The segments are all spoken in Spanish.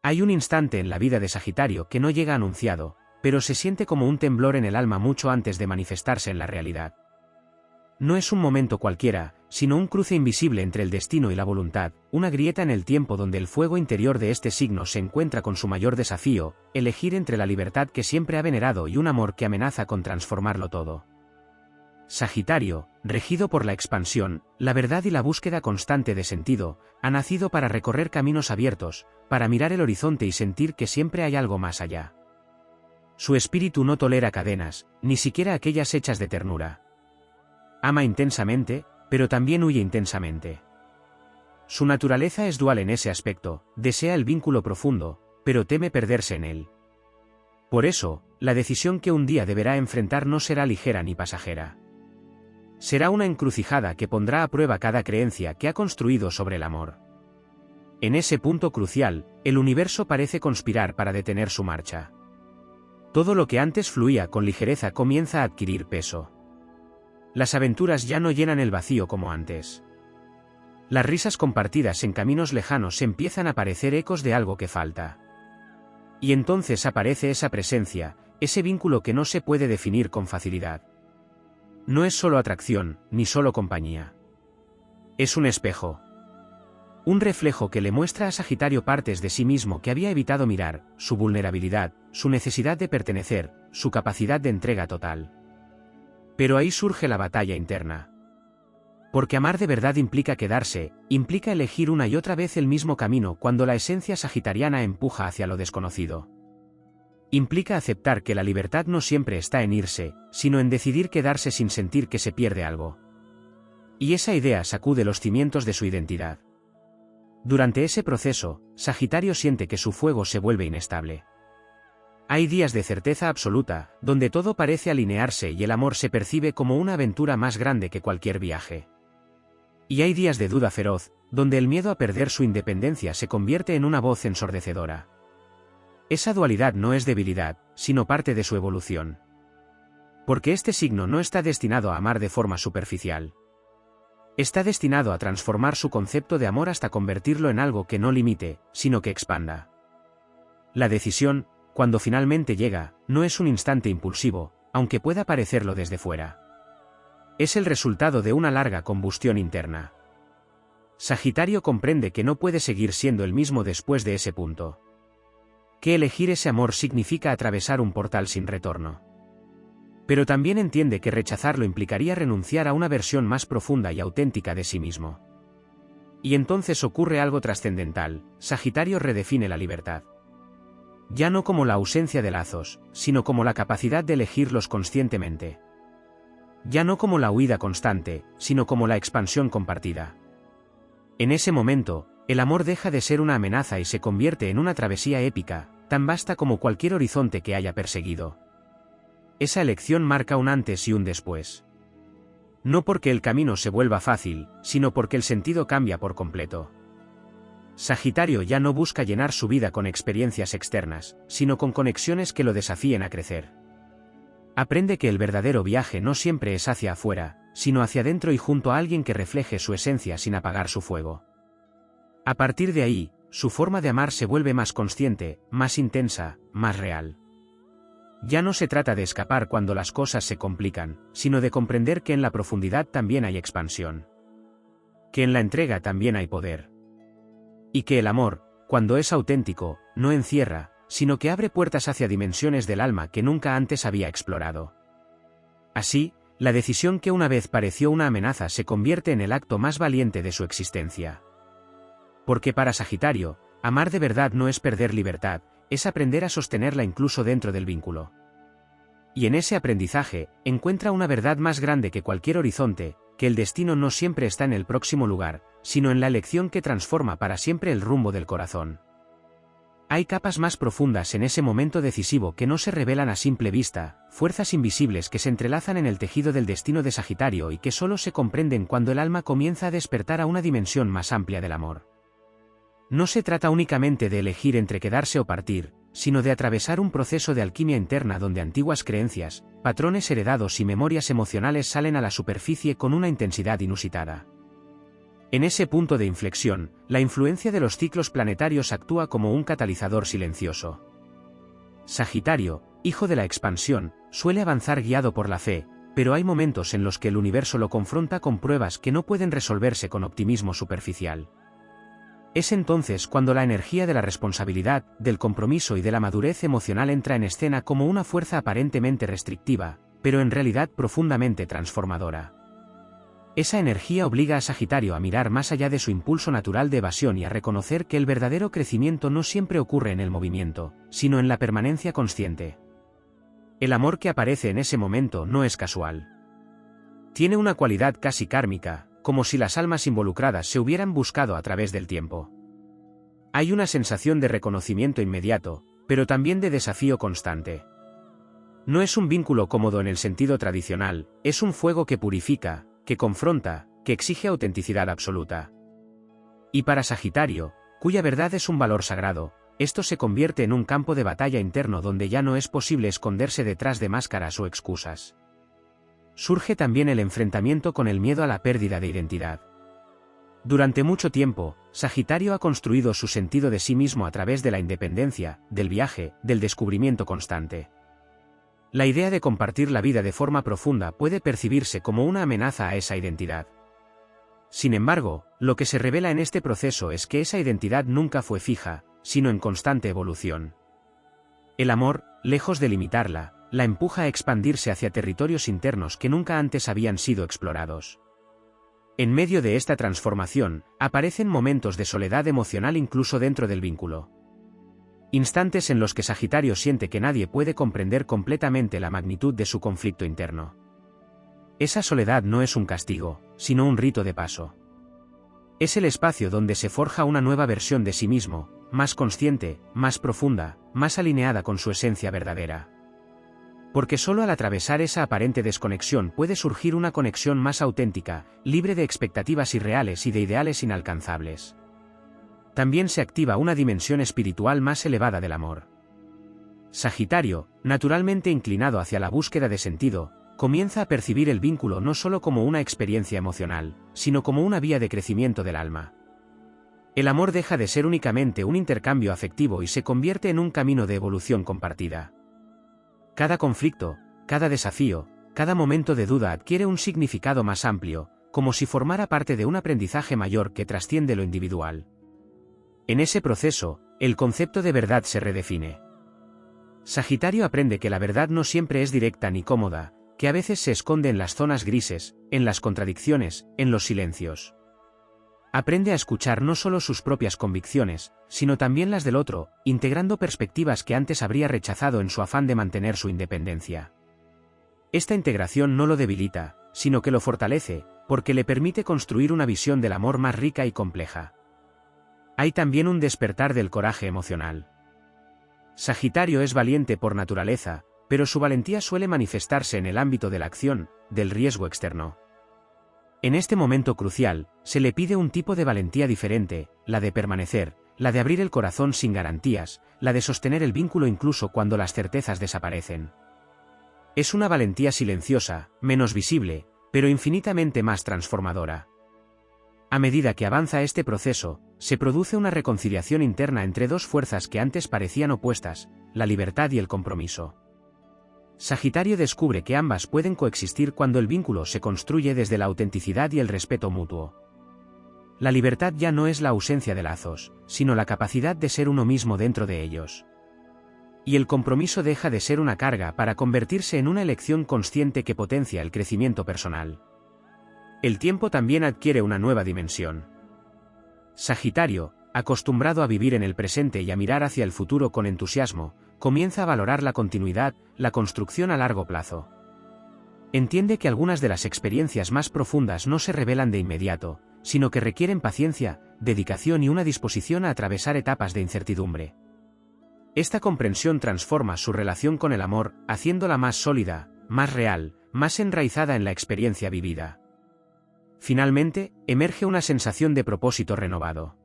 Hay un instante en la vida de Sagitario que no llega anunciado, pero se siente como un temblor en el alma mucho antes de manifestarse en la realidad. No es un momento cualquiera, sino un cruce invisible entre el destino y la voluntad, una grieta en el tiempo donde el fuego interior de este signo se encuentra con su mayor desafío, elegir entre la libertad que siempre ha venerado y un amor que amenaza con transformarlo todo. Sagitario, regido por la expansión, la verdad y la búsqueda constante de sentido, ha nacido para recorrer caminos abiertos, para mirar el horizonte y sentir que siempre hay algo más allá. Su espíritu no tolera cadenas, ni siquiera aquellas hechas de ternura. Ama intensamente, pero también huye intensamente. Su naturaleza es dual en ese aspecto, desea el vínculo profundo, pero teme perderse en él. Por eso, la decisión que un día deberá enfrentar no será ligera ni pasajera. Será una encrucijada que pondrá a prueba cada creencia que ha construido sobre el amor. En ese punto crucial, el universo parece conspirar para detener su marcha. Todo lo que antes fluía con ligereza comienza a adquirir peso. Las aventuras ya no llenan el vacío como antes. Las risas compartidas en caminos lejanos empiezan a parecer ecos de algo que falta. Y entonces aparece esa presencia, ese vínculo que no se puede definir con facilidad. No es solo atracción, ni solo compañía. Es un espejo. Un reflejo que le muestra a Sagitario partes de sí mismo que había evitado mirar, su vulnerabilidad, su necesidad de pertenecer, su capacidad de entrega total. Pero ahí surge la batalla interna. Porque amar de verdad implica quedarse, implica elegir una y otra vez el mismo camino cuando la esencia sagitariana empuja hacia lo desconocido. Implica aceptar que la libertad no siempre está en irse, sino en decidir quedarse sin sentir que se pierde algo. Y esa idea sacude los cimientos de su identidad. Durante ese proceso, Sagitario siente que su fuego se vuelve inestable. Hay días de certeza absoluta, donde todo parece alinearse y el amor se percibe como una aventura más grande que cualquier viaje. Y hay días de duda feroz, donde el miedo a perder su independencia se convierte en una voz ensordecedora. Esa dualidad no es debilidad, sino parte de su evolución. Porque este signo no está destinado a amar de forma superficial. Está destinado a transformar su concepto de amor hasta convertirlo en algo que no limite, sino que expanda. La decisión, cuando finalmente llega, no es un instante impulsivo, aunque pueda parecerlo desde fuera. Es el resultado de una larga combustión interna. Sagitario comprende que no puede seguir siendo el mismo después de ese punto. Que elegir ese amor significa atravesar un portal sin retorno. Pero también entiende que rechazarlo implicaría renunciar a una versión más profunda y auténtica de sí mismo. Y entonces ocurre algo trascendental, Sagitario redefine la libertad. Ya no como la ausencia de lazos, sino como la capacidad de elegirlos conscientemente. Ya no como la huida constante, sino como la expansión compartida. En ese momento, el amor deja de ser una amenaza y se convierte en una travesía épica, tan vasta como cualquier horizonte que haya perseguido. Esa elección marca un antes y un después. No porque el camino se vuelva fácil, sino porque el sentido cambia por completo. Sagitario ya no busca llenar su vida con experiencias externas, sino con conexiones que lo desafíen a crecer. Aprende que el verdadero viaje no siempre es hacia afuera, sino hacia adentro y junto a alguien que refleje su esencia sin apagar su fuego. A partir de ahí, su forma de amar se vuelve más consciente, más intensa, más real. Ya no se trata de escapar cuando las cosas se complican, sino de comprender que en la profundidad también hay expansión. Que en la entrega también hay poder. Y que el amor, cuando es auténtico, no encierra, sino que abre puertas hacia dimensiones del alma que nunca antes había explorado. Así, la decisión que una vez pareció una amenaza se convierte en el acto más valiente de su existencia. Porque para Sagitario, amar de verdad no es perder libertad, es aprender a sostenerla incluso dentro del vínculo. Y en ese aprendizaje, encuentra una verdad más grande que cualquier horizonte, que el destino no siempre está en el próximo lugar, sino en la elección que transforma para siempre el rumbo del corazón. Hay capas más profundas en ese momento decisivo que no se revelan a simple vista, fuerzas invisibles que se entrelazan en el tejido del destino de Sagitario y que solo se comprenden cuando el alma comienza a despertar a una dimensión más amplia del amor. No se trata únicamente de elegir entre quedarse o partir, sino de atravesar un proceso de alquimia interna donde antiguas creencias, patrones heredados y memorias emocionales salen a la superficie con una intensidad inusitada. En ese punto de inflexión, la influencia de los ciclos planetarios actúa como un catalizador silencioso. Sagitario, hijo de la expansión, suele avanzar guiado por la fe, pero hay momentos en los que el universo lo confronta con pruebas que no pueden resolverse con optimismo superficial. Es entonces cuando la energía de la responsabilidad, del compromiso y de la madurez emocional entra en escena como una fuerza aparentemente restrictiva, pero en realidad profundamente transformadora. Esa energía obliga a Sagitario a mirar más allá de su impulso natural de evasión y a reconocer que el verdadero crecimiento no siempre ocurre en el movimiento, sino en la permanencia consciente. El amor que aparece en ese momento no es casual. Tiene una cualidad casi kármica, como si las almas involucradas se hubieran buscado a través del tiempo. Hay una sensación de reconocimiento inmediato, pero también de desafío constante. No es un vínculo cómodo en el sentido tradicional, es un fuego que purifica, que confronta, que exige autenticidad absoluta. Y para Sagitario, cuya verdad es un valor sagrado, esto se convierte en un campo de batalla interno donde ya no es posible esconderse detrás de máscaras o excusas. Surge también el enfrentamiento con el miedo a la pérdida de identidad. Durante mucho tiempo, Sagitario ha construido su sentido de sí mismo a través de la independencia, del viaje, del descubrimiento constante. La idea de compartir la vida de forma profunda puede percibirse como una amenaza a esa identidad. Sin embargo, lo que se revela en este proceso es que esa identidad nunca fue fija, sino en constante evolución. El amor, lejos de limitarla, la empuja a expandirse hacia territorios internos que nunca antes habían sido explorados. En medio de esta transformación, aparecen momentos de soledad emocional incluso dentro del vínculo. Instantes en los que Sagitario siente que nadie puede comprender completamente la magnitud de su conflicto interno. Esa soledad no es un castigo, sino un rito de paso. Es el espacio donde se forja una nueva versión de sí mismo, más consciente, más profunda, más alineada con su esencia verdadera. Porque solo al atravesar esa aparente desconexión puede surgir una conexión más auténtica, libre de expectativas irreales y de ideales inalcanzables. También se activa una dimensión espiritual más elevada del amor. Sagitario, naturalmente inclinado hacia la búsqueda de sentido, comienza a percibir el vínculo no solo como una experiencia emocional, sino como una vía de crecimiento del alma. El amor deja de ser únicamente un intercambio afectivo y se convierte en un camino de evolución compartida. Cada conflicto, cada desafío, cada momento de duda adquiere un significado más amplio, como si formara parte de un aprendizaje mayor que trasciende lo individual. En ese proceso, el concepto de verdad se redefine. Sagitario aprende que la verdad no siempre es directa ni cómoda, que a veces se esconde en las zonas grises, en las contradicciones, en los silencios. Aprende a escuchar no solo sus propias convicciones, sino también las del otro, integrando perspectivas que antes habría rechazado en su afán de mantener su independencia. Esta integración no lo debilita, sino que lo fortalece, porque le permite construir una visión del amor más rica y compleja. Hay también un despertar del coraje emocional. Sagitario es valiente por naturaleza, pero su valentía suele manifestarse en el ámbito de la acción, del riesgo externo. En este momento crucial, se le pide un tipo de valentía diferente, la de permanecer, la de abrir el corazón sin garantías, la de sostener el vínculo incluso cuando las certezas desaparecen. Es una valentía silenciosa, menos visible, pero infinitamente más transformadora. A medida que avanza este proceso, se produce una reconciliación interna entre dos fuerzas que antes parecían opuestas, la libertad y el compromiso. Sagitario descubre que ambas pueden coexistir cuando el vínculo se construye desde la autenticidad y el respeto mutuo. La libertad ya no es la ausencia de lazos, sino la capacidad de ser uno mismo dentro de ellos. Y el compromiso deja de ser una carga para convertirse en una elección consciente que potencia el crecimiento personal. El tiempo también adquiere una nueva dimensión. Sagitario, acostumbrado a vivir en el presente y a mirar hacia el futuro con entusiasmo, comienza a valorar la continuidad, la construcción a largo plazo. Entiende que algunas de las experiencias más profundas no se revelan de inmediato, sino que requieren paciencia, dedicación y una disposición a atravesar etapas de incertidumbre. Esta comprensión transforma su relación con el amor, haciéndola más sólida, más real, más enraizada en la experiencia vivida. Finalmente, emerge una sensación de propósito renovado.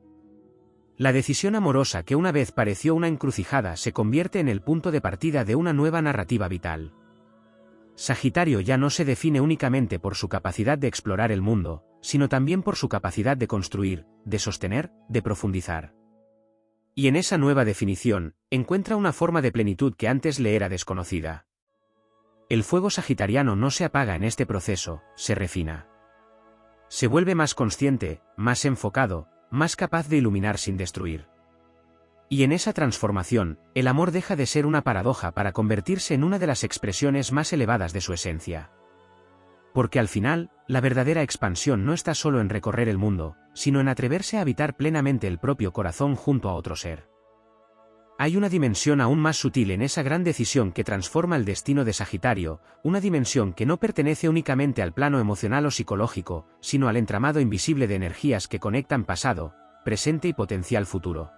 La decisión amorosa que una vez pareció una encrucijada se convierte en el punto de partida de una nueva narrativa vital. Sagitario ya no se define únicamente por su capacidad de explorar el mundo, sino también por su capacidad de construir, de sostener, de profundizar. Y en esa nueva definición, encuentra una forma de plenitud que antes le era desconocida. El fuego sagitariano no se apaga en este proceso, se refina. Se vuelve más consciente, más enfocado, más capaz de iluminar sin destruir. Y en esa transformación, el amor deja de ser una paradoja para convertirse en una de las expresiones más elevadas de su esencia. Porque al final, la verdadera expansión no está solo en recorrer el mundo, sino en atreverse a habitar plenamente el propio corazón junto a otro ser. Hay una dimensión aún más sutil en esa gran decisión que transforma el destino de Sagitario, una dimensión que no pertenece únicamente al plano emocional o psicológico, sino al entramado invisible de energías que conectan pasado, presente y potencial futuro.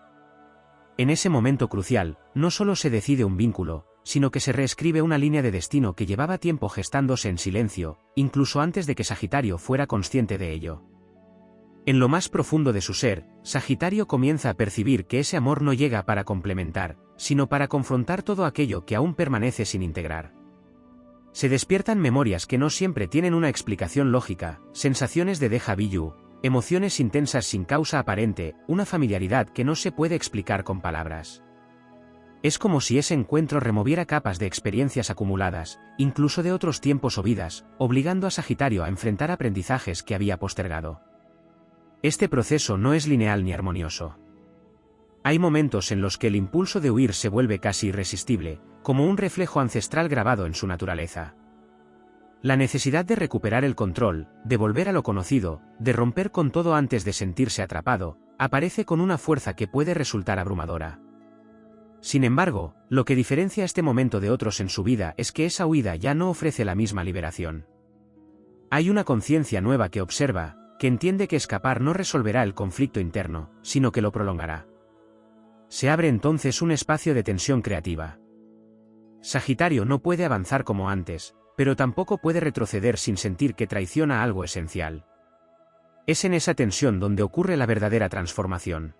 En ese momento crucial, no solo se decide un vínculo, sino que se reescribe una línea de destino que llevaba tiempo gestándose en silencio, incluso antes de que Sagitario fuera consciente de ello. En lo más profundo de su ser, Sagitario comienza a percibir que ese amor no llega para complementar, sino para confrontar todo aquello que aún permanece sin integrar. Se despiertan memorias que no siempre tienen una explicación lógica, sensaciones de déjà vu, emociones intensas sin causa aparente, una familiaridad que no se puede explicar con palabras. Es como si ese encuentro removiera capas de experiencias acumuladas, incluso de otros tiempos o vidas, obligando a Sagitario a enfrentar aprendizajes que había postergado. Este proceso no es lineal ni armonioso. Hay momentos en los que el impulso de huir se vuelve casi irresistible, como un reflejo ancestral grabado en su naturaleza. La necesidad de recuperar el control, de volver a lo conocido, de romper con todo antes de sentirse atrapado, aparece con una fuerza que puede resultar abrumadora. Sin embargo, lo que diferencia este momento de otros en su vida es que esa huida ya no ofrece la misma liberación. Hay una conciencia nueva que observa, que entiende que escapar no resolverá el conflicto interno, sino que lo prolongará. Se abre entonces un espacio de tensión creativa. Sagitario no puede avanzar como antes, pero tampoco puede retroceder sin sentir que traiciona algo esencial. Es en esa tensión donde ocurre la verdadera transformación.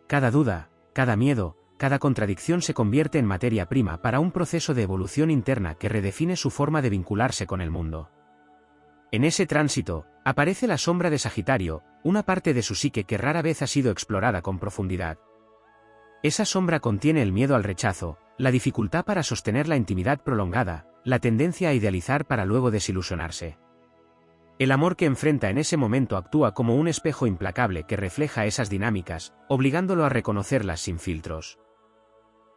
Cada duda, cada miedo, cada contradicción se convierte en materia prima para un proceso de evolución interna que redefine su forma de vincularse con el mundo. En ese tránsito, aparece la sombra de Sagitario, una parte de su psique que rara vez ha sido explorada con profundidad. Esa sombra contiene el miedo al rechazo, la dificultad para sostener la intimidad prolongada, la tendencia a idealizar para luego desilusionarse. El amor que enfrenta en ese momento actúa como un espejo implacable que refleja esas dinámicas, obligándolo a reconocerlas sin filtros.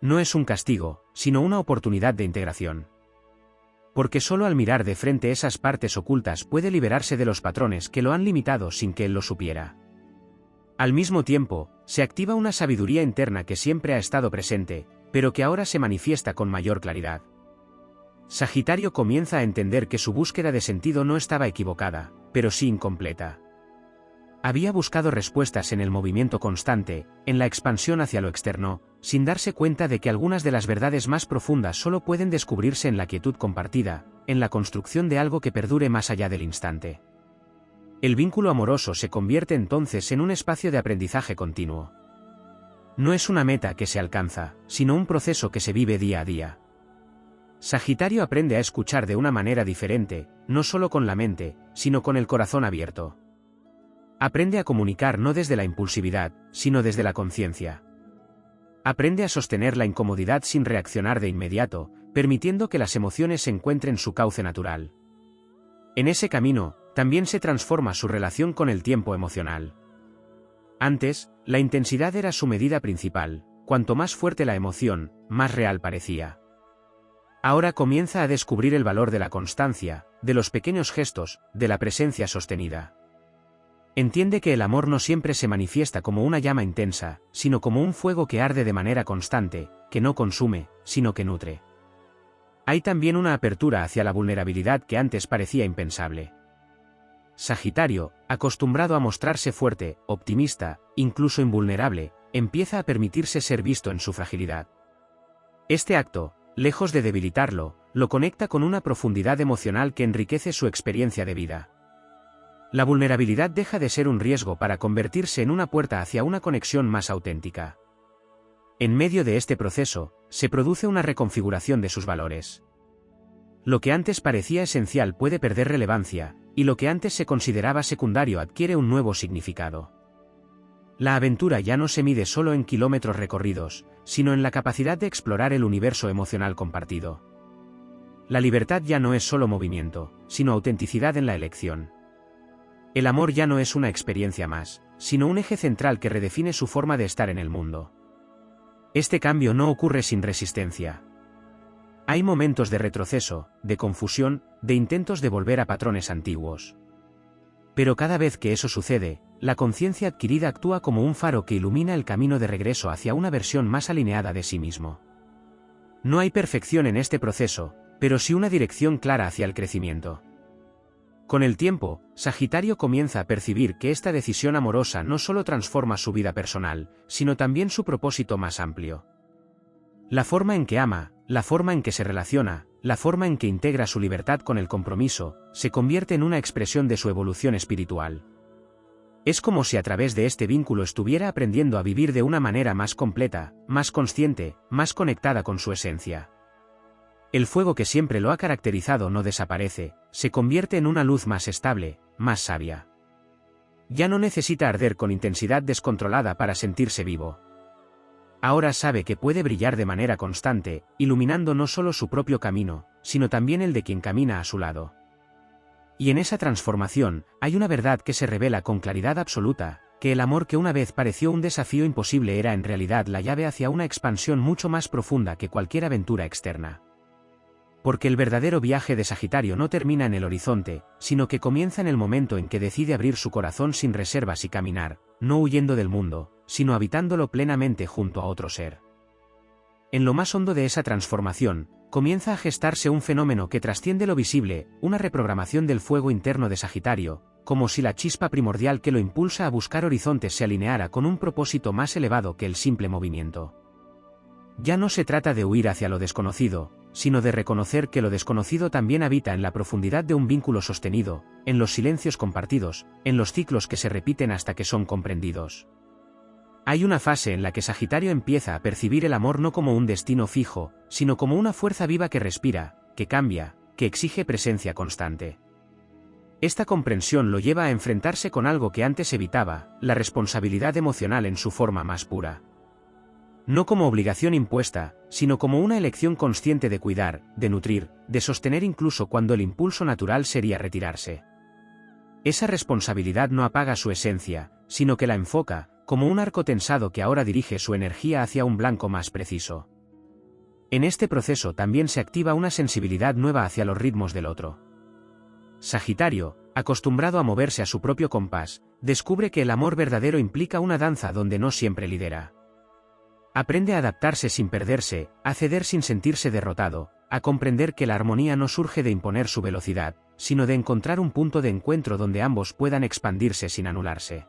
No es un castigo, sino una oportunidad de integración. Porque solo al mirar de frente esas partes ocultas puede liberarse de los patrones que lo han limitado sin que él lo supiera. Al mismo tiempo, se activa una sabiduría interna que siempre ha estado presente, pero que ahora se manifiesta con mayor claridad. Sagitario comienza a entender que su búsqueda de sentido no estaba equivocada, pero sí incompleta. Había buscado respuestas en el movimiento constante, en la expansión hacia lo externo, sin darse cuenta de que algunas de las verdades más profundas solo pueden descubrirse en la quietud compartida, en la construcción de algo que perdure más allá del instante. El vínculo amoroso se convierte entonces en un espacio de aprendizaje continuo. No es una meta que se alcanza, sino un proceso que se vive día a día. Sagitario aprende a escuchar de una manera diferente, no solo con la mente, sino con el corazón abierto. Aprende a comunicar no desde la impulsividad, sino desde la conciencia. Aprende a sostener la incomodidad sin reaccionar de inmediato, permitiendo que las emociones encuentren su cauce natural. En ese camino, también se transforma su relación con el tiempo emocional. Antes, la intensidad era su medida principal, cuanto más fuerte la emoción, más real parecía. Ahora comienza a descubrir el valor de la constancia, de los pequeños gestos, de la presencia sostenida. Entiende que el amor no siempre se manifiesta como una llama intensa, sino como un fuego que arde de manera constante, que no consume, sino que nutre. Hay también una apertura hacia la vulnerabilidad que antes parecía impensable. Sagitario, acostumbrado a mostrarse fuerte, optimista, incluso invulnerable, empieza a permitirse ser visto en su fragilidad. Este acto, lejos de debilitarlo, lo conecta con una profundidad emocional que enriquece su experiencia de vida. La vulnerabilidad deja de ser un riesgo para convertirse en una puerta hacia una conexión más auténtica. En medio de este proceso, se produce una reconfiguración de sus valores. Lo que antes parecía esencial puede perder relevancia, y lo que antes se consideraba secundario adquiere un nuevo significado. La aventura ya no se mide solo en kilómetros recorridos, sino en la capacidad de explorar el universo emocional compartido. La libertad ya no es solo movimiento, sino autenticidad en la elección. El amor ya no es una experiencia más, sino un eje central que redefine su forma de estar en el mundo. Este cambio no ocurre sin resistencia. Hay momentos de retroceso, de confusión, de intentos de volver a patrones antiguos. Pero cada vez que eso sucede, la conciencia adquirida actúa como un faro que ilumina el camino de regreso hacia una versión más alineada de sí mismo. No hay perfección en este proceso, pero sí una dirección clara hacia el crecimiento. Con el tiempo, Sagitario comienza a percibir que esta decisión amorosa no solo transforma su vida personal, sino también su propósito más amplio. La forma en que ama, la forma en que se relaciona, la forma en que integra su libertad con el compromiso, se convierte en una expresión de su evolución espiritual. Es como si a través de este vínculo estuviera aprendiendo a vivir de una manera más completa, más consciente, más conectada con su esencia. El fuego que siempre lo ha caracterizado no desaparece, se convierte en una luz más estable, más sabia. Ya no necesita arder con intensidad descontrolada para sentirse vivo. Ahora sabe que puede brillar de manera constante, iluminando no solo su propio camino, sino también el de quien camina a su lado. Y en esa transformación, hay una verdad que se revela con claridad absoluta, que el amor que una vez pareció un desafío imposible era en realidad la llave hacia una expansión mucho más profunda que cualquier aventura externa. Porque el verdadero viaje de Sagitario no termina en el horizonte, sino que comienza en el momento en que decide abrir su corazón sin reservas y caminar, no huyendo del mundo, sino habitándolo plenamente junto a otro ser. En lo más hondo de esa transformación, comienza a gestarse un fenómeno que trasciende lo visible, una reprogramación del fuego interno de Sagitario, como si la chispa primordial que lo impulsa a buscar horizontes se alineara con un propósito más elevado que el simple movimiento. Ya no se trata de huir hacia lo desconocido, sino de reconocer que lo desconocido también habita en la profundidad de un vínculo sostenido, en los silencios compartidos, en los ciclos que se repiten hasta que son comprendidos. Hay una fase en la que Sagitario empieza a percibir el amor no como un destino fijo, sino como una fuerza viva que respira, que cambia, que exige presencia constante. Esta comprensión lo lleva a enfrentarse con algo que antes evitaba, la responsabilidad emocional en su forma más pura. No como obligación impuesta, sino como una elección consciente de cuidar, de nutrir, de sostener incluso cuando el impulso natural sería retirarse. Esa responsabilidad no apaga su esencia, sino que la enfoca, como un arco tensado que ahora dirige su energía hacia un blanco más preciso. En este proceso también se activa una sensibilidad nueva hacia los ritmos del otro. Sagitario, acostumbrado a moverse a su propio compás, descubre que el amor verdadero implica una danza donde no siempre lidera. Aprende a adaptarse sin perderse, a ceder sin sentirse derrotado, a comprender que la armonía no surge de imponer su velocidad, sino de encontrar un punto de encuentro donde ambos puedan expandirse sin anularse.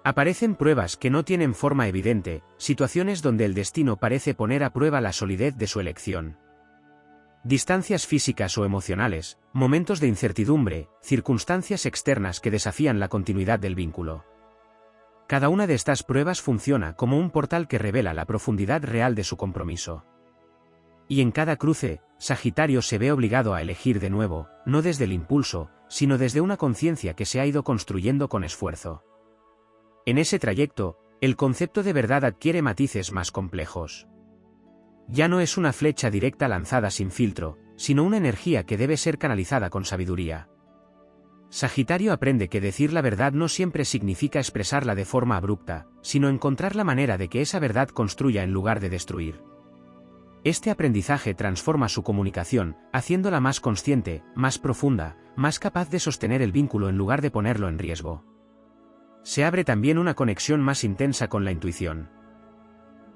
Aparecen pruebas que no tienen forma evidente, situaciones donde el destino parece poner a prueba la solidez de su elección. Distancias físicas o emocionales, momentos de incertidumbre, circunstancias externas que desafían la continuidad del vínculo. Cada una de estas pruebas funciona como un portal que revela la profundidad real de su compromiso. Y en cada cruce, Sagitario se ve obligado a elegir de nuevo, no desde el impulso, sino desde una conciencia que se ha ido construyendo con esfuerzo. En ese trayecto, el concepto de verdad adquiere matices más complejos. Ya no es una flecha directa lanzada sin filtro, sino una energía que debe ser canalizada con sabiduría. Sagitario aprende que decir la verdad no siempre significa expresarla de forma abrupta, sino encontrar la manera de que esa verdad construya en lugar de destruir. Este aprendizaje transforma su comunicación, haciéndola más consciente, más profunda, más capaz de sostener el vínculo en lugar de ponerlo en riesgo. Se abre también una conexión más intensa con la intuición.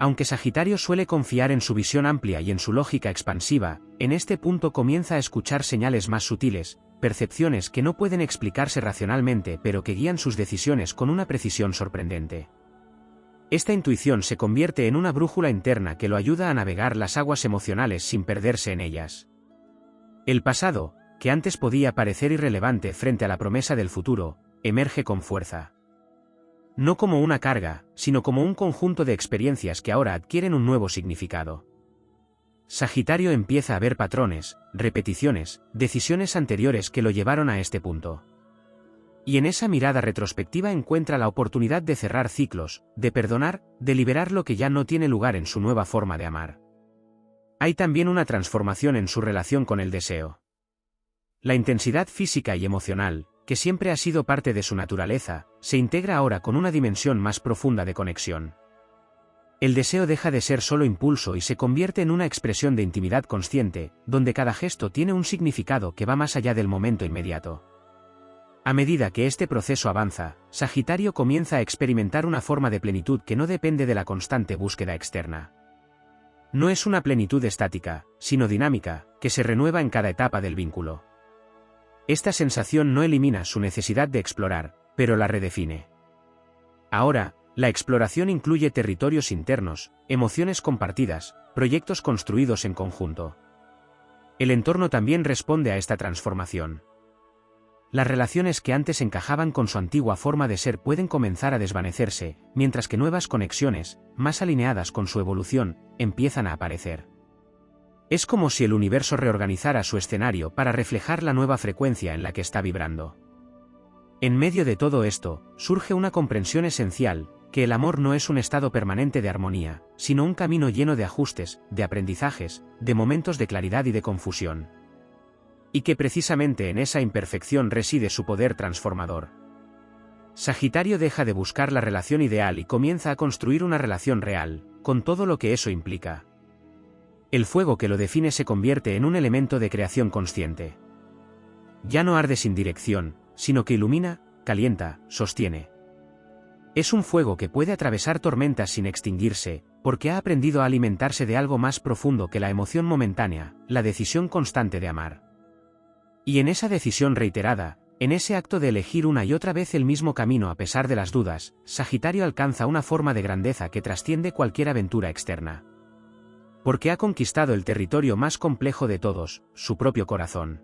Aunque Sagitario suele confiar en su visión amplia y en su lógica expansiva, en este punto comienza a escuchar señales más sutiles, percepciones que no pueden explicarse racionalmente pero que guían sus decisiones con una precisión sorprendente. Esta intuición se convierte en una brújula interna que lo ayuda a navegar las aguas emocionales sin perderse en ellas. El pasado, que antes podía parecer irrelevante frente a la promesa del futuro, emerge con fuerza. No como una carga, sino como un conjunto de experiencias que ahora adquieren un nuevo significado. Sagitario empieza a ver patrones, repeticiones, decisiones anteriores que lo llevaron a este punto. Y en esa mirada retrospectiva encuentra la oportunidad de cerrar ciclos, de perdonar, de liberar lo que ya no tiene lugar en su nueva forma de amar. Hay también una transformación en su relación con el deseo. La intensidad física y emocional, que siempre ha sido parte de su naturaleza, se integra ahora con una dimensión más profunda de conexión. El deseo deja de ser solo impulso y se convierte en una expresión de intimidad consciente, donde cada gesto tiene un significado que va más allá del momento inmediato. A medida que este proceso avanza, Sagitario comienza a experimentar una forma de plenitud que no depende de la constante búsqueda externa. No es una plenitud estática, sino dinámica, que se renueva en cada etapa del vínculo. Esta sensación no elimina su necesidad de explorar, pero la redefine. Ahora, la exploración incluye territorios internos, emociones compartidas, proyectos construidos en conjunto. El entorno también responde a esta transformación. Las relaciones que antes encajaban con su antigua forma de ser pueden comenzar a desvanecerse, mientras que nuevas conexiones, más alineadas con su evolución, empiezan a aparecer. Es como si el universo reorganizara su escenario para reflejar la nueva frecuencia en la que está vibrando. En medio de todo esto, surge una comprensión esencial, que el amor no es un estado permanente de armonía, sino un camino lleno de ajustes, de aprendizajes, de momentos de claridad y de confusión. Y que precisamente en esa imperfección reside su poder transformador. Sagitario deja de buscar la relación ideal y comienza a construir una relación real, con todo lo que eso implica. El fuego que lo define se convierte en un elemento de creación consciente. Ya no arde sin dirección, sino que ilumina, calienta, sostiene. Es un fuego que puede atravesar tormentas sin extinguirse, porque ha aprendido a alimentarse de algo más profundo que la emoción momentánea, la decisión constante de amar. Y en esa decisión reiterada, en ese acto de elegir una y otra vez el mismo camino a pesar de las dudas, Sagitario alcanza una forma de grandeza que trasciende cualquier aventura externa. Porque ha conquistado el territorio más complejo de todos, su propio corazón.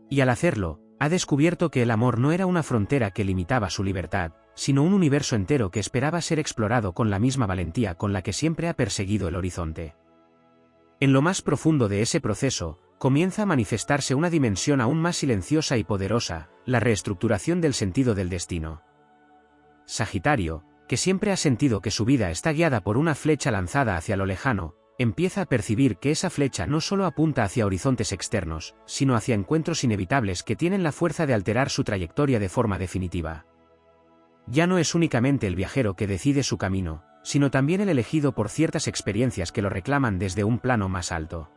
Y al hacerlo, ha descubierto que el amor no era una frontera que limitaba su libertad, sino un universo entero que esperaba ser explorado con la misma valentía con la que siempre ha perseguido el horizonte. En lo más profundo de ese proceso, comienza a manifestarse una dimensión aún más silenciosa y poderosa, la reestructuración del sentido del destino. Sagitario, que siempre ha sentido que su vida está guiada por una flecha lanzada hacia lo lejano, empieza a percibir que esa flecha no solo apunta hacia horizontes externos, sino hacia encuentros inevitables que tienen la fuerza de alterar su trayectoria de forma definitiva. Ya no es únicamente el viajero que decide su camino, sino también el elegido por ciertas experiencias que lo reclaman desde un plano más alto.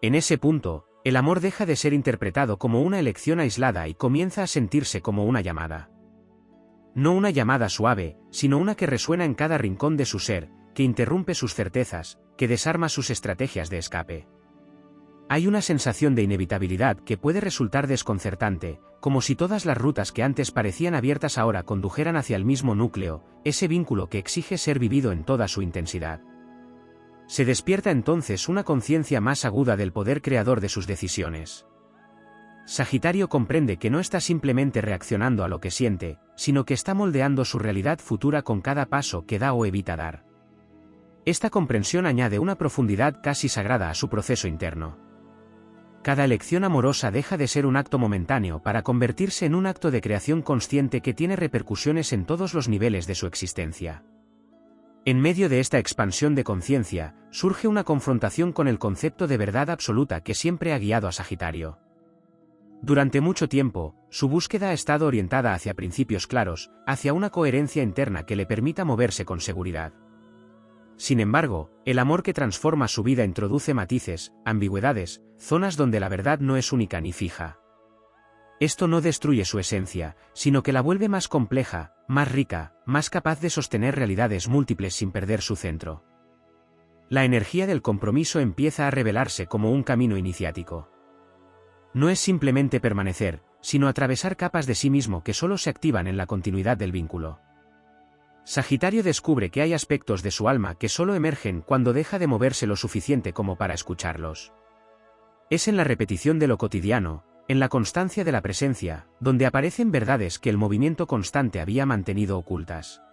En ese punto, el amor deja de ser interpretado como una elección aislada y comienza a sentirse como una llamada. No una llamada suave, sino una que resuena en cada rincón de su ser, que interrumpe sus certezas, que desarma sus estrategias de escape. Hay una sensación de inevitabilidad que puede resultar desconcertante, como si todas las rutas que antes parecían abiertas ahora condujeran hacia el mismo núcleo, ese vínculo que exige ser vivido en toda su intensidad. Se despierta entonces una conciencia más aguda del poder creador de sus decisiones. Sagitario comprende que no está simplemente reaccionando a lo que siente, sino que está moldeando su realidad futura con cada paso que da o evita dar. Esta comprensión añade una profundidad casi sagrada a su proceso interno. Cada elección amorosa deja de ser un acto momentáneo para convertirse en un acto de creación consciente que tiene repercusiones en todos los niveles de su existencia. En medio de esta expansión de conciencia, surge una confrontación con el concepto de verdad absoluta que siempre ha guiado a Sagitario. Durante mucho tiempo, su búsqueda ha estado orientada hacia principios claros, hacia una coherencia interna que le permita moverse con seguridad. Sin embargo, el amor que transforma su vida introduce matices, ambigüedades, zonas donde la verdad no es única ni fija. Esto no destruye su esencia, sino que la vuelve más compleja, más rica, más capaz de sostener realidades múltiples sin perder su centro. La energía del compromiso empieza a revelarse como un camino iniciático. No es simplemente permanecer, sino atravesar capas de sí mismo que solo se activan en la continuidad del vínculo. Sagitario descubre que hay aspectos de su alma que solo emergen cuando deja de moverse lo suficiente como para escucharlos. Es en la repetición de lo cotidiano, en la constancia de la presencia, donde aparecen verdades que el movimiento constante había mantenido ocultas.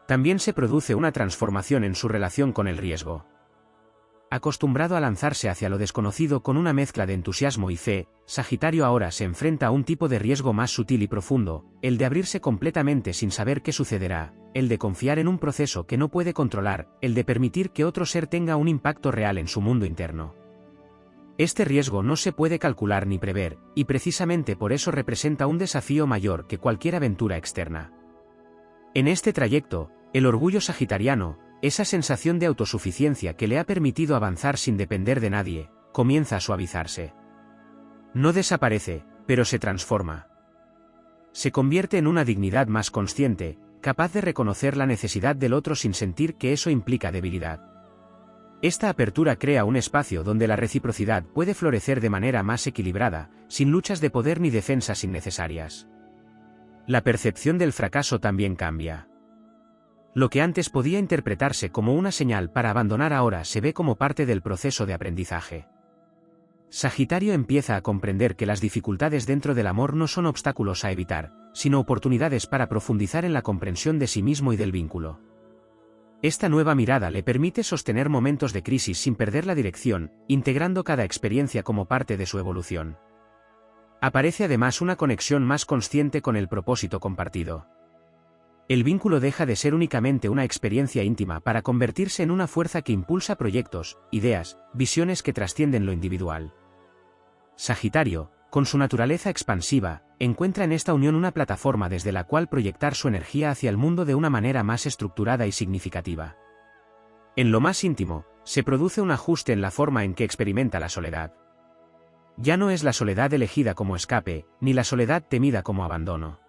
También se produce una transformación en su relación con el riesgo. acostumbrado a lanzarse hacia lo desconocido con una mezcla de entusiasmo y fe, Sagitario ahora se enfrenta a un tipo de riesgo más sutil y profundo, el de abrirse completamente sin saber qué sucederá, el de confiar en un proceso que no puede controlar, el de permitir que otro ser tenga un impacto real en su mundo interno. Este riesgo no se puede calcular ni prever, y precisamente por eso representa un desafío mayor que cualquier aventura externa. En este trayecto, el orgullo sagitariano, esa sensación de autosuficiencia que le ha permitido avanzar sin depender de nadie, comienza a suavizarse. No desaparece, pero se transforma. Se convierte en una dignidad más consciente, capaz de reconocer la necesidad del otro sin sentir que eso implica debilidad. Esta apertura crea un espacio donde la reciprocidad puede florecer de manera más equilibrada, sin luchas de poder ni defensas innecesarias. La percepción del fracaso también cambia. Lo que antes podía interpretarse como una señal para abandonar ahora se ve como parte del proceso de aprendizaje. Sagitario empieza a comprender que las dificultades dentro del amor no son obstáculos a evitar, sino oportunidades para profundizar en la comprensión de sí mismo y del vínculo. Esta nueva mirada le permite sostener momentos de crisis sin perder la dirección, integrando cada experiencia como parte de su evolución. Aparece además una conexión más consciente con el propósito compartido. El vínculo deja de ser únicamente una experiencia íntima para convertirse en una fuerza que impulsa proyectos, ideas, visiones que trascienden lo individual. Sagitario, con su naturaleza expansiva, encuentra en esta unión una plataforma desde la cual proyectar su energía hacia el mundo de una manera más estructurada y significativa. En lo más íntimo, se produce un ajuste en la forma en que experimenta la soledad. Ya no es la soledad elegida como escape, ni la soledad temida como abandono.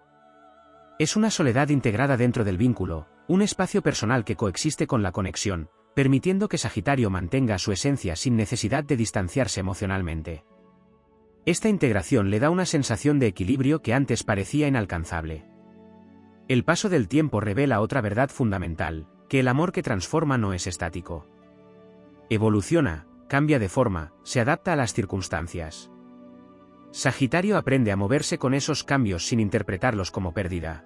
Es una soledad integrada dentro del vínculo, un espacio personal que coexiste con la conexión, permitiendo que Sagitario mantenga su esencia sin necesidad de distanciarse emocionalmente. Esta integración le da una sensación de equilibrio que antes parecía inalcanzable. El paso del tiempo revela otra verdad fundamental, que el amor que transforma no es estático. Evoluciona, cambia de forma, se adapta a las circunstancias. Sagitario aprende a moverse con esos cambios sin interpretarlos como pérdida.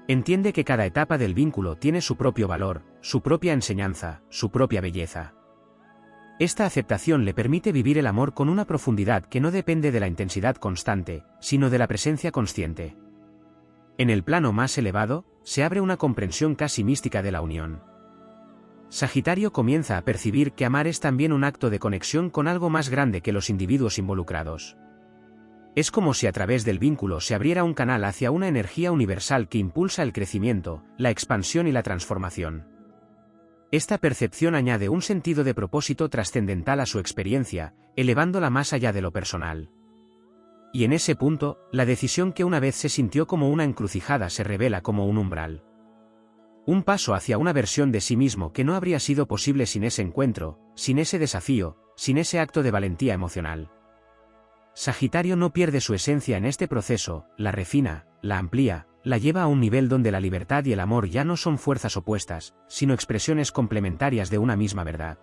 Entiende que cada etapa del vínculo tiene su propio valor, su propia enseñanza, su propia belleza. Esta aceptación le permite vivir el amor con una profundidad que no depende de la intensidad constante, sino de la presencia consciente. En el plano más elevado, se abre una comprensión casi mística de la unión. Sagitario comienza a percibir que amar es también un acto de conexión con algo más grande que los individuos involucrados. Es como si a través del vínculo se abriera un canal hacia una energía universal que impulsa el crecimiento, la expansión y la transformación. Esta percepción añade un sentido de propósito trascendental a su experiencia, elevándola más allá de lo personal. Y en ese punto, la decisión que una vez se sintió como una encrucijada se revela como un umbral. Un paso hacia una versión de sí mismo que no habría sido posible sin ese encuentro, sin ese desafío, sin ese acto de valentía emocional. Sagitario no pierde su esencia en este proceso, la refina, la amplía, la lleva a un nivel donde la libertad y el amor ya no son fuerzas opuestas, sino expresiones complementarias de una misma verdad.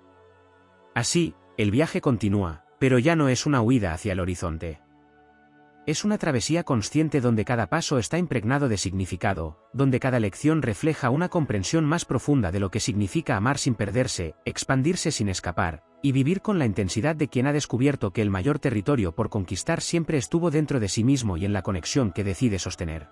Así, el viaje continúa, pero ya no es una huida hacia el horizonte. Es una travesía consciente donde cada paso está impregnado de significado, donde cada lección refleja una comprensión más profunda de lo que significa amar sin perderse, expandirse sin escapar, y vivir con la intensidad de quien ha descubierto que el mayor territorio por conquistar siempre estuvo dentro de sí mismo y en la conexión que decide sostener.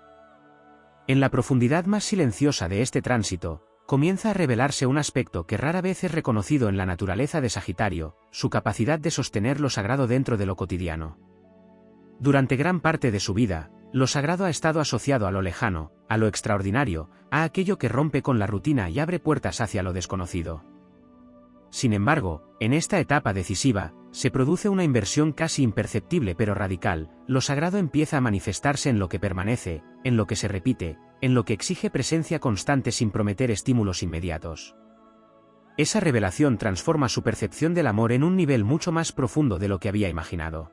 En la profundidad más silenciosa de este tránsito, comienza a revelarse un aspecto que rara vez es reconocido en la naturaleza de Sagitario, su capacidad de sostener lo sagrado dentro de lo cotidiano. Durante gran parte de su vida, lo sagrado ha estado asociado a lo lejano, a lo extraordinario, a aquello que rompe con la rutina y abre puertas hacia lo desconocido. Sin embargo, en esta etapa decisiva, se produce una inversión casi imperceptible pero radical, lo sagrado empieza a manifestarse en lo que permanece, en lo que se repite, en lo que exige presencia constante sin prometer estímulos inmediatos. Esa revelación transforma su percepción del amor en un nivel mucho más profundo de lo que había imaginado.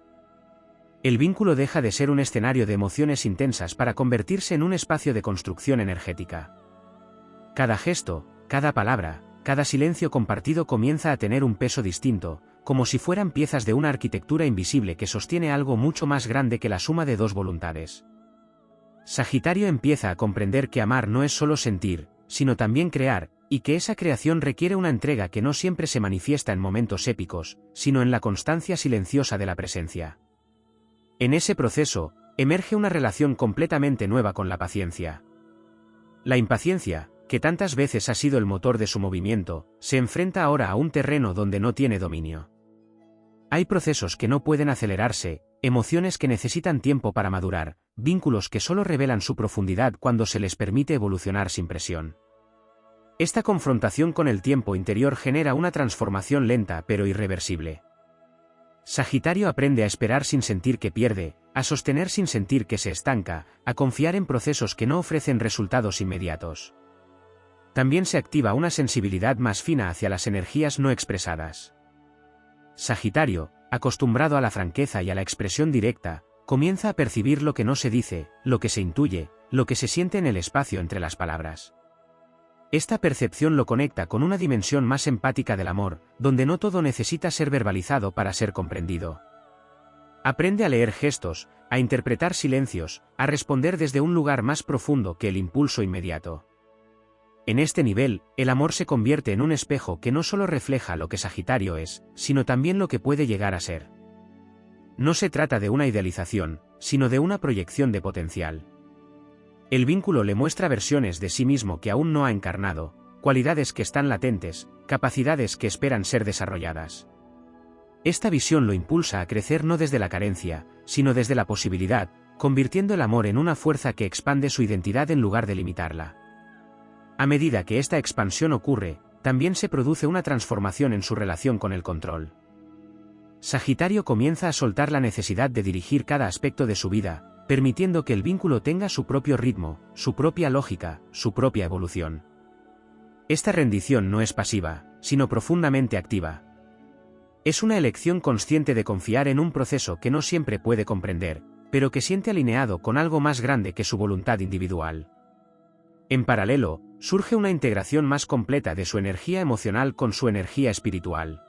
El vínculo deja de ser un escenario de emociones intensas para convertirse en un espacio de construcción energética. Cada gesto, cada palabra, cada silencio compartido comienza a tener un peso distinto, como si fueran piezas de una arquitectura invisible que sostiene algo mucho más grande que la suma de dos voluntades. Sagitario empieza a comprender que amar no es solo sentir, sino también crear, y que esa creación requiere una entrega que no siempre se manifiesta en momentos épicos, sino en la constancia silenciosa de la presencia. En ese proceso, emerge una relación completamente nueva con la paciencia. La impaciencia, que tantas veces ha sido el motor de su movimiento, se enfrenta ahora a un terreno donde no tiene dominio. Hay procesos que no pueden acelerarse, emociones que necesitan tiempo para madurar, vínculos que solo revelan su profundidad cuando se les permite evolucionar sin presión. Esta confrontación con el tiempo interior genera una transformación lenta pero irreversible. Sagitario aprende a esperar sin sentir que pierde, a sostener sin sentir que se estanca, a confiar en procesos que no ofrecen resultados inmediatos. También se activa una sensibilidad más fina hacia las energías no expresadas. Sagitario, acostumbrado a la franqueza y a la expresión directa, comienza a percibir lo que no se dice, lo que se intuye, lo que se siente en el espacio entre las palabras. Esta percepción lo conecta con una dimensión más empática del amor, donde no todo necesita ser verbalizado para ser comprendido. Aprende a leer gestos, a interpretar silencios, a responder desde un lugar más profundo que el impulso inmediato. En este nivel, el amor se convierte en un espejo que no solo refleja lo que Sagitario es, sino también lo que puede llegar a ser. No se trata de una idealización, sino de una proyección de potencial. El vínculo le muestra versiones de sí mismo que aún no ha encarnado, cualidades que están latentes, capacidades que esperan ser desarrolladas. Esta visión lo impulsa a crecer no desde la carencia, sino desde la posibilidad, convirtiendo el amor en una fuerza que expande su identidad en lugar de limitarla. A medida que esta expansión ocurre, también se produce una transformación en su relación con el control. Sagitario comienza a soltar la necesidad de dirigir cada aspecto de su vida, permitiendo que el vínculo tenga su propio ritmo, su propia lógica, su propia evolución. Esta rendición no es pasiva, sino profundamente activa. Es una elección consciente de confiar en un proceso que no siempre puede comprender, pero que siente alineado con algo más grande que su voluntad individual. En paralelo, surge una integración más completa de su energía emocional con su energía espiritual.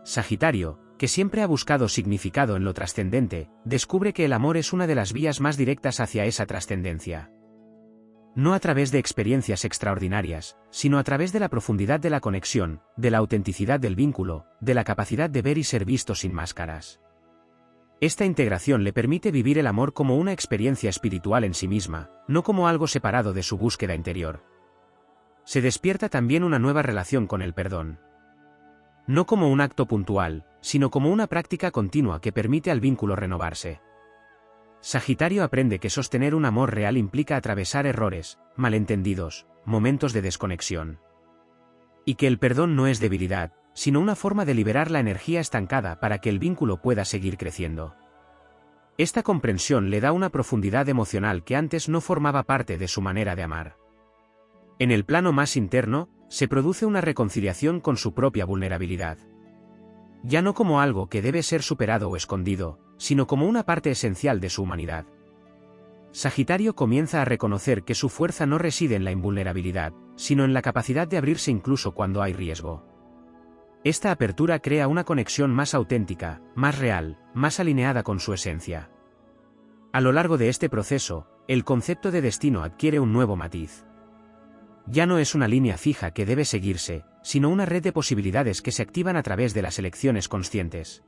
Sagitario, que siempre ha buscado significado en lo trascendente, descubre que el amor es una de las vías más directas hacia esa trascendencia. No a través de experiencias extraordinarias, sino a través de la profundidad de la conexión, de la autenticidad del vínculo, de la capacidad de ver y ser visto sin máscaras. Esta integración le permite vivir el amor como una experiencia espiritual en sí misma, no como algo separado de su búsqueda interior. Se despierta también una nueva relación con el perdón. No como un acto puntual, sino como una práctica continua que permite al vínculo renovarse. Sagitario aprende que sostener un amor real implica atravesar errores, malentendidos, momentos de desconexión. Y que el perdón no es debilidad, sino una forma de liberar la energía estancada para que el vínculo pueda seguir creciendo. Esta comprensión le da una profundidad emocional que antes no formaba parte de su manera de amar. En el plano más interno, se produce una reconciliación con su propia vulnerabilidad. Ya no como algo que debe ser superado o escondido, sino como una parte esencial de su humanidad. Sagitario comienza a reconocer que su fuerza no reside en la invulnerabilidad, sino en la capacidad de abrirse incluso cuando hay riesgo. Esta apertura crea una conexión más auténtica, más real, más alineada con su esencia. A lo largo de este proceso, el concepto de destino adquiere un nuevo matiz. Ya no es una línea fija que debe seguirse, sino una red de posibilidades que se activan a través de las elecciones conscientes.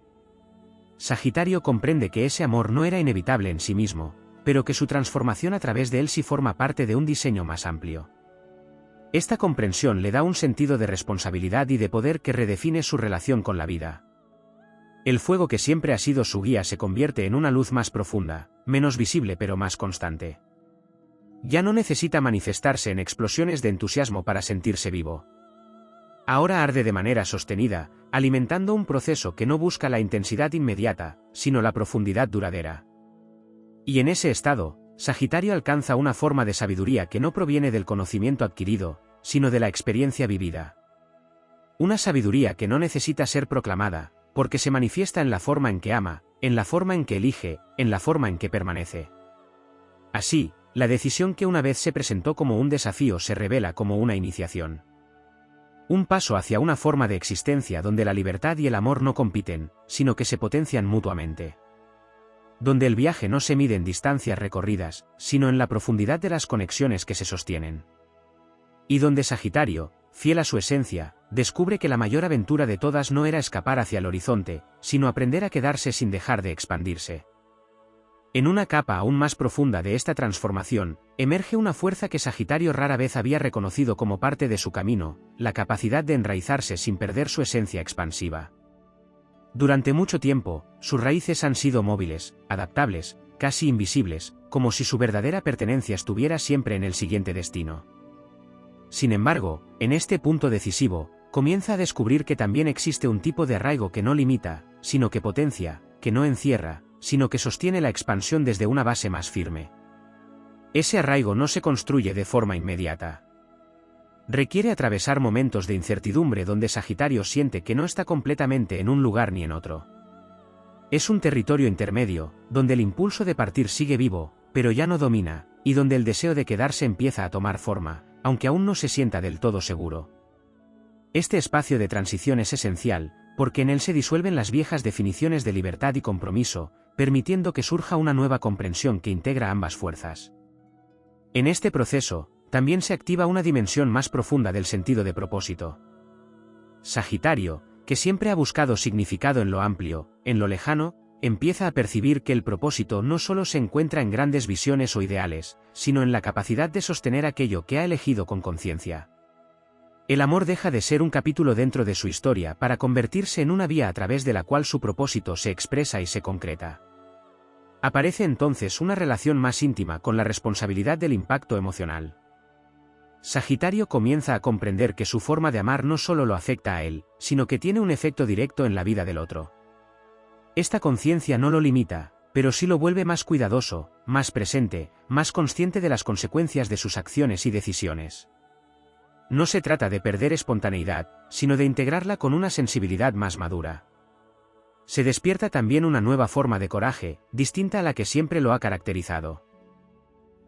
Sagitario comprende que ese amor no era inevitable en sí mismo, pero que su transformación a través de él sí forma parte de un diseño más amplio. Esta comprensión le da un sentido de responsabilidad y de poder que redefine su relación con la vida. El fuego que siempre ha sido su guía se convierte en una luz más profunda, menos visible pero más constante. Ya no necesita manifestarse en explosiones de entusiasmo para sentirse vivo. Ahora arde de manera sostenida, alimentando un proceso que no busca la intensidad inmediata, sino la profundidad duradera. Y en ese estado, Sagitario alcanza una forma de sabiduría que no proviene del conocimiento adquirido, sino de la experiencia vivida. Una sabiduría que no necesita ser proclamada, porque se manifiesta en la forma en que ama, en la forma en que elige, en la forma en que permanece. Así, la decisión que una vez se presentó como un desafío se revela como una iniciación. Un paso hacia una forma de existencia donde la libertad y el amor no compiten, sino que se potencian mutuamente. Donde el viaje no se mide en distancias recorridas, sino en la profundidad de las conexiones que se sostienen. Y donde Sagitario, fiel a su esencia, descubre que la mayor aventura de todas no era escapar hacia el horizonte, sino aprender a quedarse sin dejar de expandirse. En una capa aún más profunda de esta transformación, emerge una fuerza que Sagitario rara vez había reconocido como parte de su camino, la capacidad de enraizarse sin perder su esencia expansiva. Durante mucho tiempo, sus raíces han sido móviles, adaptables, casi invisibles, como si su verdadera pertenencia estuviera siempre en el siguiente destino. Sin embargo, en este punto decisivo, comienza a descubrir que también existe un tipo de arraigo que no limita, sino que potencia, que no encierra, sino que sostiene la expansión desde una base más firme. Ese arraigo no se construye de forma inmediata. Requiere atravesar momentos de incertidumbre donde Sagitario siente que no está completamente en un lugar ni en otro. Es un territorio intermedio, donde el impulso de partir sigue vivo, pero ya no domina, y donde el deseo de quedarse empieza a tomar forma, aunque aún no se sienta del todo seguro. Este espacio de transición es esencial, porque en él se disuelven las viejas definiciones de libertad y compromiso, permitiendo que surja una nueva comprensión que integra ambas fuerzas. En este proceso, también se activa una dimensión más profunda del sentido de propósito. Sagitario, que siempre ha buscado significado en lo amplio, en lo lejano, empieza a percibir que el propósito no solo se encuentra en grandes visiones o ideales, sino en la capacidad de sostener aquello que ha elegido con conciencia. El amor deja de ser un capítulo dentro de su historia para convertirse en una vía a través de la cual su propósito se expresa y se concreta. Aparece entonces una relación más íntima con la responsabilidad del impacto emocional. Sagitario comienza a comprender que su forma de amar no solo lo afecta a él, sino que tiene un efecto directo en la vida del otro. Esta conciencia no lo limita, pero sí lo vuelve más cuidadoso, más presente, más consciente de las consecuencias de sus acciones y decisiones. No se trata de perder espontaneidad, sino de integrarla con una sensibilidad más madura. Se despierta también una nueva forma de coraje, distinta a la que siempre lo ha caracterizado.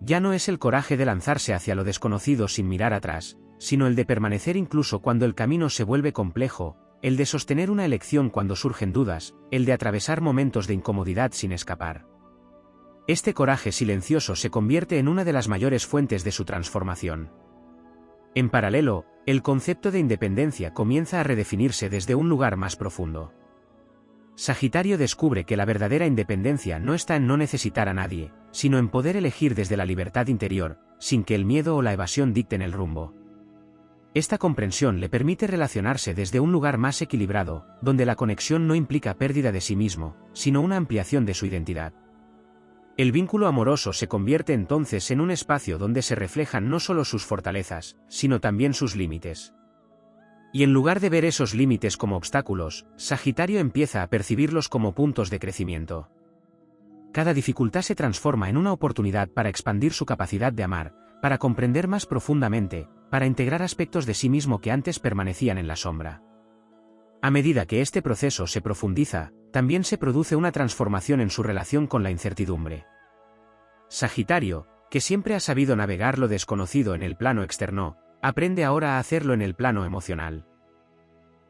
Ya no es el coraje de lanzarse hacia lo desconocido sin mirar atrás, sino el de permanecer incluso cuando el camino se vuelve complejo, el de sostener una elección cuando surgen dudas, el de atravesar momentos de incomodidad sin escapar. Este coraje silencioso se convierte en una de las mayores fuentes de su transformación. En paralelo, el concepto de independencia comienza a redefinirse desde un lugar más profundo. Sagitario descubre que la verdadera independencia no está en no necesitar a nadie, sino en poder elegir desde la libertad interior, sin que el miedo o la evasión dicten el rumbo. Esta comprensión le permite relacionarse desde un lugar más equilibrado, donde la conexión no implica pérdida de sí mismo, sino una ampliación de su identidad. El vínculo amoroso se convierte entonces en un espacio donde se reflejan no solo sus fortalezas, sino también sus límites. Y en lugar de ver esos límites como obstáculos, Sagitario empieza a percibirlos como puntos de crecimiento. Cada dificultad se transforma en una oportunidad para expandir su capacidad de amar, para comprender más profundamente, para integrar aspectos de sí mismo que antes permanecían en la sombra. A medida que este proceso se profundiza, también se produce una transformación en su relación con la incertidumbre. Sagitario, que siempre ha sabido navegar lo desconocido en el plano externo, aprende ahora a hacerlo en el plano emocional.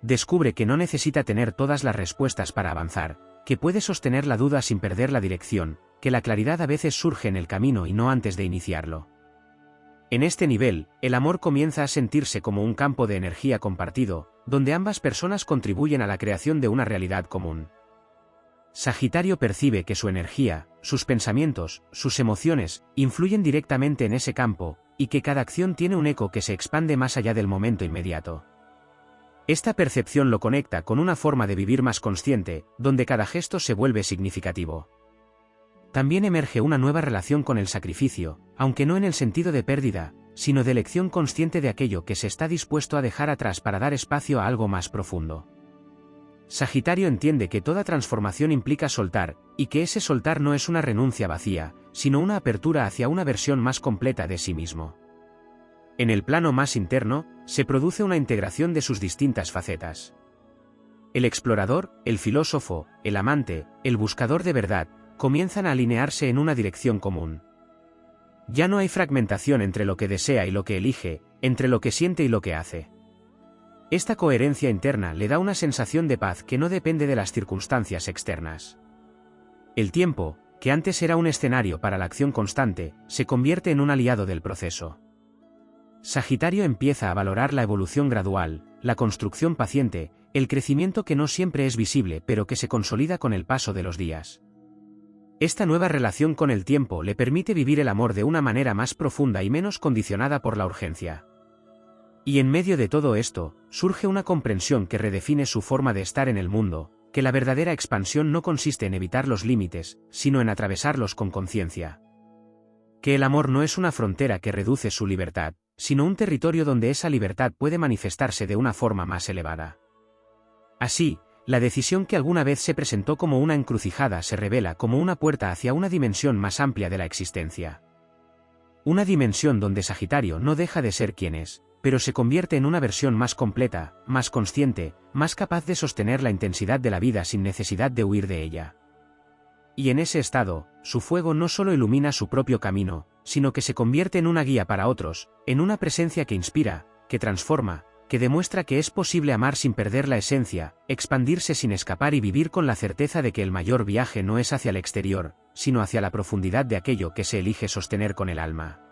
Descubre que no necesita tener todas las respuestas para avanzar, que puede sostener la duda sin perder la dirección, que la claridad a veces surge en el camino y no antes de iniciarlo. En este nivel, el amor comienza a sentirse como un campo de energía compartido, donde ambas personas contribuyen a la creación de una realidad común. Sagitario percibe que su energía, sus pensamientos, sus emociones, influyen directamente en ese campo, y que cada acción tiene un eco que se expande más allá del momento inmediato. Esta percepción lo conecta con una forma de vivir más consciente, donde cada gesto se vuelve significativo. También emerge una nueva relación con el sacrificio, aunque no en el sentido de pérdida, sino de elección consciente de aquello que se está dispuesto a dejar atrás para dar espacio a algo más profundo. Sagitario entiende que toda transformación implica soltar, y que ese soltar no es una renuncia vacía, sino una apertura hacia una versión más completa de sí mismo. En el plano más interno, se produce una integración de sus distintas facetas. El explorador, el filósofo, el amante, el buscador de verdad, comienzan a alinearse en una dirección común. Ya no hay fragmentación entre lo que desea y lo que elige, entre lo que siente y lo que hace. Esta coherencia interna le da una sensación de paz que no depende de las circunstancias externas. El tiempo, que antes era un escenario para la acción constante, se convierte en un aliado del proceso. Sagitario empieza a valorar la evolución gradual, la construcción paciente, el crecimiento que no siempre es visible pero que se consolida con el paso de los días. Esta nueva relación con el tiempo le permite vivir el amor de una manera más profunda y menos condicionada por la urgencia. Y en medio de todo esto, surge una comprensión que redefine su forma de estar en el mundo, que la verdadera expansión no consiste en evitar los límites, sino en atravesarlos con conciencia. Que el amor no es una frontera que reduce su libertad, sino un territorio donde esa libertad puede manifestarse de una forma más elevada. Así, la decisión que alguna vez se presentó como una encrucijada se revela como una puerta hacia una dimensión más amplia de la existencia. Una dimensión donde Sagitario no deja de ser quien es, pero se convierte en una versión más completa, más consciente, más capaz de sostener la intensidad de la vida sin necesidad de huir de ella. Y en ese estado, su fuego no solo ilumina su propio camino, sino que se convierte en una guía para otros, en una presencia que inspira, que transforma, que demuestra que es posible amar sin perder la esencia, expandirse sin escapar y vivir con la certeza de que el mayor viaje no es hacia el exterior, sino hacia la profundidad de aquello que se elige sostener con el alma.